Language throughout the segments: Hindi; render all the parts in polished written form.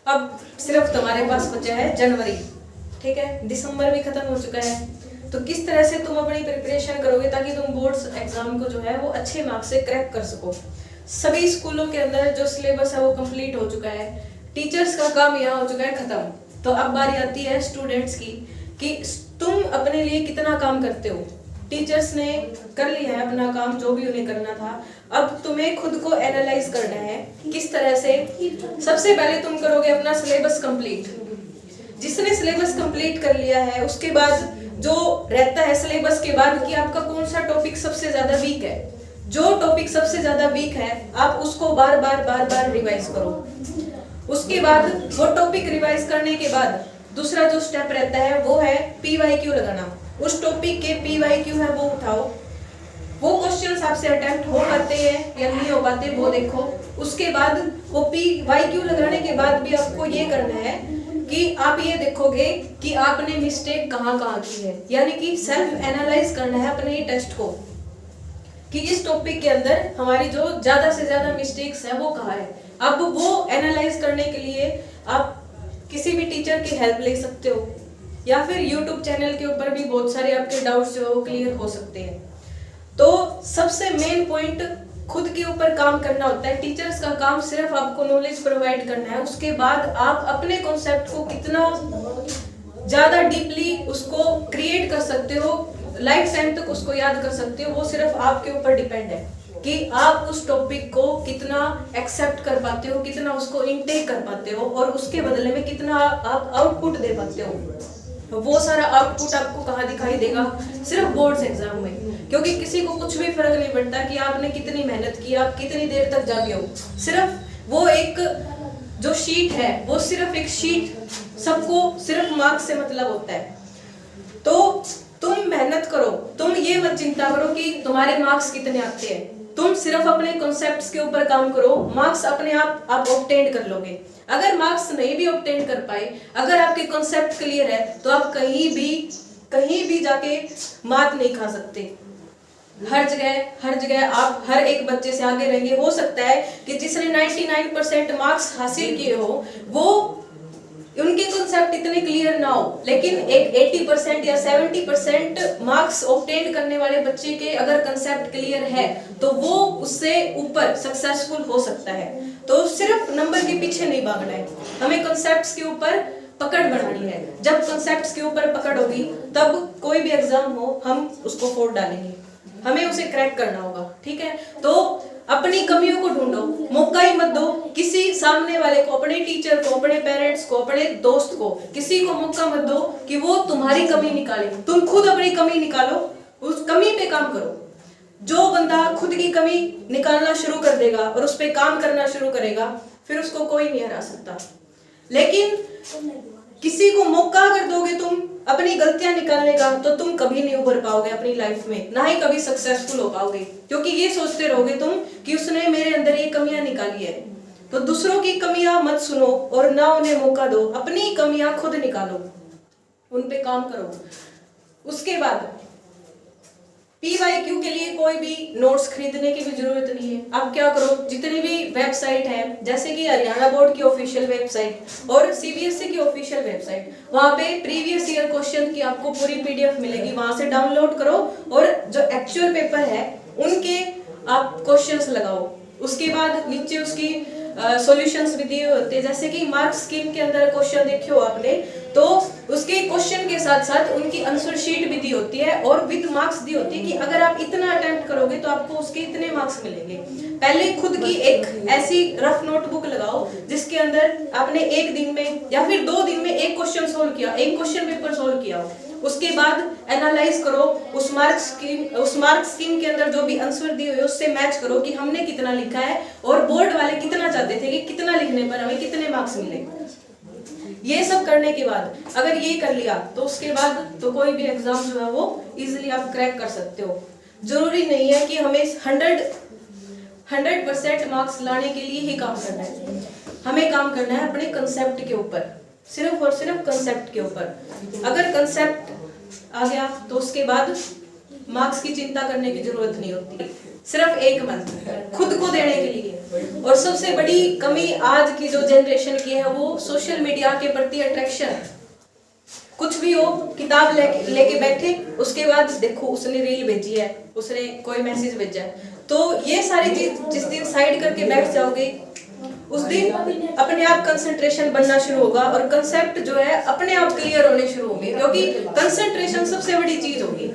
अब सिर्फ तुम्हारे पास बचा है जनवरी, ठीक है, दिसंबर भी खत्म हो चुका है। तो किस तरह से तुम अपनी प्रिपरेशन करोगे ताकि तुम बोर्ड्स एग्जाम को जो है वो अच्छे मार्क्स से क्रैक कर सको। सभी स्कूलों के अंदर जो सिलेबस है वो कंप्लीट हो चुका है, टीचर्स का काम यहाँ हो चुका है खत्म। तो अब बारी आती है स्टूडेंट्स की कि तुम अपने लिए कितना काम करते हो। टीचर्स ने कर लिया है अपना काम जो भी उन्हें करना था, अब तुम्हें खुद को एनालाइज करना है किस तरह से। सबसे पहले तुम करोगे अपना सिलेबस कंप्लीट। जिसने सिलेबस कंप्लीट कर लिया है उसके बाद जो रहता है सिलेबस के बाद कि आपका कौन सा टॉपिक सबसे ज्यादा वीक है। जो टॉपिक सबसे ज्यादा वीक है आप उसको बार बार रिवाइज करो। उसके बाद वो टॉपिक रिवाइज करने के बाद दूसरा जो स्टेप रहता है वो है PYQ लगाना। उस टॉपिक के PYQ है वो उठाओ, वो क्वेश्चंस आपसे अटेम्प्ट हो पाते हैं या नहीं हो पाते वो देखो। उसके बाद वो PYQ लगाने के बाद भी आपको ये करना है कि आप ये देखोगे कि आपने मिस्टेक कहाँ की है, यानी कि सेल्फ एनालाइज करना है अपने टेस्ट को कि इस टॉपिक के अंदर हमारी जो ज्यादा से ज्यादा मिस्टेक्स है वो कहाँ है। अब वो एनालाइज करने के लिए आप किसी भी टीचर की हेल्प ले सकते हो या फिर YouTube चैनल के ऊपर भी बहुत सारे आपके डाउट्स जो है वो क्लियर हो सकते हैं। तो सबसे मेन पॉइंट खुद के ऊपर काम करना होता है। टीचर्स का काम सिर्फ आपको नॉलेज प्रोवाइड करना है, उसके बाद आप अपने कॉन्सेप्ट को कितना ज्यादा डीपली उसको क्रिएट कर सकते हो, लाइफ टाइम तक उसको याद कर सकते हो, वो सिर्फ आपके ऊपर डिपेंड है कि आप उस टॉपिक को कितना एक्सेप्ट कर पाते हो, कितना उसको इनटेक कर पाते हो और उसके बदले में कितना आप आउटपुट दे पाते हो। वो सारा आउटपुट आपको कहाँ दिखाई देगा? सिर्फ बोर्ड्स एग्जाम में, क्योंकि किसी को कुछ भी फर्क नहीं पड़ता कि आपने कितनी मेहनत की, आप कितनी देर तक जागे हो। सिर्फ वो एक जो शीट है वो सिर्फ एक शीट, सबको सिर्फ मार्क्स से मतलब होता है। तो तुम मेहनत करो, तुम ये मत चिंता करो कि तुम्हारे मार्क्स कितने आते हैं, तुम सिर्फ अपने कॉन्सेप्ट्स के ऊपर काम करो, मार्क्स अपने आप ऑब्टेन कर लोगे। अगर मार्क्स नहीं भी ऑब्टेन कर पाए, अगर आपके कॉन्सेप्ट क्लियर है तो आप कहीं भी जाके मात नहीं खा सकते। हर जगह आप हर एक बच्चे से आगे रहेंगे। हो सकता है कि जिसने 99% मार्क्स हासिल किए हो वो उनके कॉन्सेप्ट इतने क्लियर ना हो, लेकिन एक 80% या 70% मार्क्स ऑब्टेन करने वाले बच्चे के अगर कॉन्सेप्ट क्लियर है तो वो उससे ऊपर सक्सेसफुल हो सकता है। तो सिर्फ नंबर के पीछे नहीं भागना है, हमें कॉन्सेप्ट्स के ऊपर पकड़ बनानी है। जब कॉन्सेप्ट्स के ऊपर पकड़ होगी तब कोई भी एग्जाम हो हम उसको फोड़ डालेंगे, हमें उसे क्रैक करना होगा, ठीक है। तो अपनी कमियों को ढूंढो, मौका ही मत दो किसी सामने वाले को, अपने टीचर को, अपने पेरेंट्स को, अपने दोस्त को, किसी को मौका मत दो कि वो तुम्हारी कमी निकाले। तुम खुद अपनी कमी निकालो, उस कमी पे काम करो। जो बंदा खुद की कमी निकालना शुरू कर देगा और उस पे काम करना शुरू करेगा फिर उसको कोई नहीं हरा सकता। लेकिन किसी को मौका अगर दोगे तुम अपनी गलतियां निकालने का तो तुम कभी नहीं उभर पाओगे अपनी लाइफ में, ना ही कभी सक्सेसफुल हो पाओगे, क्योंकि ये सोचते रहोगे तुम कि उसने मेरे अंदर ये कमियां निकाली है। तो दूसरों की कमियां मत सुनो और ना उन्हें मौका दो, अपनी कमियां खुद निकालो, उन पे काम करो। उसके बाद PYQ के लिए कोई भी नोट्स खरीदने की भी जरूरत नहीं है। आप क्या करो, जितनी भी वेबसाइट है जैसे कि हरियाणा बोर्ड की ऑफिशियल वेबसाइट और CBSE की ऑफिशियल वेबसाइट, वहाँ पे प्रीवियस ईयर क्वेश्चन की आपको पूरी PDF मिलेगी, वहां से डाउनलोड करो और जो एक्चुअल पेपर है उनके आप क्वेश्चंस लगाओ। उसके बाद नीचे उसकी सॉल्यूशंस भी दिए होते हैं, जैसे कि मार्क स्कीम के अंदर क्वेश्चन देखे हो आपने तो उसके क्वेश्चन के साथ साथ उनकी आंसर शीट भी दी होती है और विद मार्क्स दी होती है कि अगर आप इतना अटेम्प्ट करोगे तो आपको उसके इतने मार्क्स मिलेंगे। पहले खुद की एक ऐसी रफ नोटबुक लगाओ जिसके अंदर आपने एक दिन में या फिर 2 दिन में एक क्वेश्चन सोल्व किया, एक क्वेश्चन पेपर सोल्व किया हो। उसके बाद एनालाइज करो, उस मार्क स्कीम के अंदर जो भी आंसर दिए हुए उससे मैच करो कि हमने कितना लिखा है और बोर्ड वाले कितना चाहते थे कि कितना लिखने पर हमें कितने मार्क्स मिले। ये सब करने के बाद अगर ये कर लिया तो उसके बाद तो कोई भी एग्जाम जो है वो इजीली आप क्रैक कर सकते हो। जरूरी नहीं है कि हमें 100% मार्क्स लाने के लिए ही काम करना है, हमें काम करना है अपने कंसेप्ट के ऊपर, सिर्फ और सिर्फ कंसेप्ट के ऊपर। अगर कंसेप्ट आ गया तो उसके बाद मार्क्स की चिंता करने की जरूरत नहीं होती। सिर्फ 1 मंथ खुद को देने के लिए। और सबसे बड़ी कमी आज की जो जनरेशन की है वो सोशल मीडिया के प्रति अट्रैक्शन। कुछ भी हो, किताब लेके बैठे, उसके बाद देखो उसने रील भेजी है, उसने कोई मैसेज भेजा है, तो ये सारी चीज जिस दिन साइड करके बैठ जाओगे उस दिन अपने आप कंसंट्रेशन बनना शुरू होगा और कंसेप्ट जो है अपने आप क्लियर होने शुरू होंगे, क्योंकि कंसंट्रेशन सबसे बड़ी चीज होगी।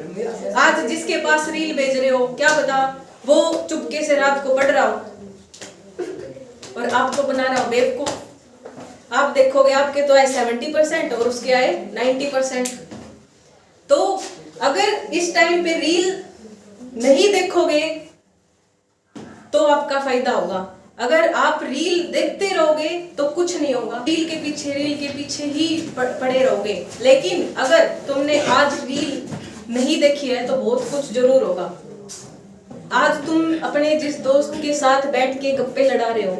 आज जिसके पास रील भेज रहे हो, क्या पता वो चुपके से रात को पढ़ रहा हो और आपको बना रहा हो बेवकूफ। आप देखोगे आपके तो आए 70% और उसके आए 90%। तो अगर इस टाइम पे रील नहीं देखोगे तो आपका फायदा होगा। अगर आप रील देखते रहोगे तो कुछ नहीं होगा, रील के पीछे ही पड़े रहोगे। लेकिन अगर तुमने आज रील नहीं देखी है तो बहुत कुछ जरूर होगा। आज तुम अपने जिस दोस्त के साथ बैठ के गप्पे लड़ा रहे हो,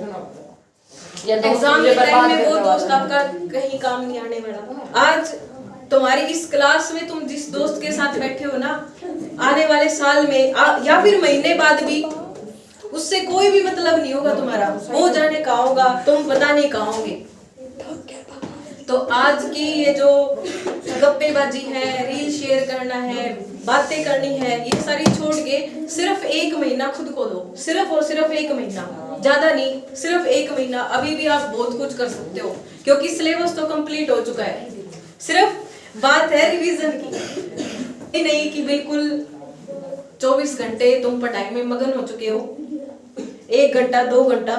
एग्जाम के टाइम में वो दोस्त आपका कहीं काम नहीं आने वाला। आज तुम्हारी इस क्लास में तुम जिस दोस्त के साथ बैठे हो ना, आने वाले साल में या फिर महीने बाद भी उससे कोई भी मतलब नहीं होगा तुम्हारा। वो जाने कहाँ होगा, तुम पता नहीं कहाँ होगे। तो आज की ये जो गप्पेबाजी है, रील शेयर करना है, बातें करनी है, ये सारी छोड़ के सिर्फ 1 महीना खुद को दो। सिर्फ और सिर्फ 1 महीना, ज्यादा नहीं, सिर्फ 1 महीना। अभी भी आप बहुत कुछ कर सकते हो क्योंकि सिलेबस तो कंप्लीट हो चुका है। सिर्फ बात है रिवीजन की, नहीं कि बिल्कुल 24 घंटे तुम पढ़ाई में मगन हो चुके हो। 1 घंटा 2 घंटा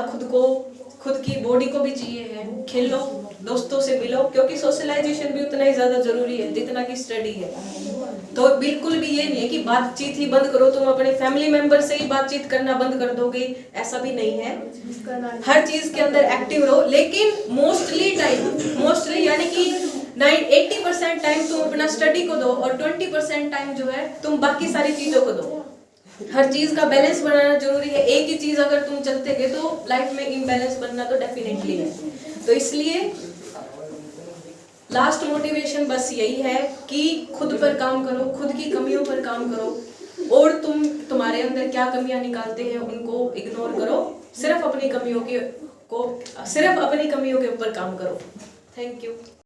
खुद की बॉडी को भी चाहिए है। खेलो, दोस्तों से मिलो, क्योंकि सोशलाइजेशन भी उतना ही ज्यादा जरूरी है जितना कि स्टडी है। तो बिल्कुल भी ये नहीं है कि बातचीत ही बंद करो, तुम अपने फैमिली मेंबर से ही बातचीत करना बंद कर दोगे, ऐसा भी नहीं है। हर चीज के अंदर एक्टिव रहो, लेकिन मोस्टली यानी कि 80% टाइम तुम अपना स्टडी को दो और 20% टाइम जो है तुम बाकी सारी चीजों को दो। हर चीज का बैलेंस बनाना जरूरी है। एक ही चीज अगर तुम चलते गए तो लाइफ में इम्बैलेंस बनना तो डेफिनेटली है। तो इसलिए लास्ट मोटिवेशन बस यही है कि खुद पर काम करो, खुद की कमियों पर काम करो और तुम्हारे अंदर क्या कमियां निकालते हैं उनको इग्नोर करो। सिर्फ अपनी कमियों के ऊपर काम करो। Thank you.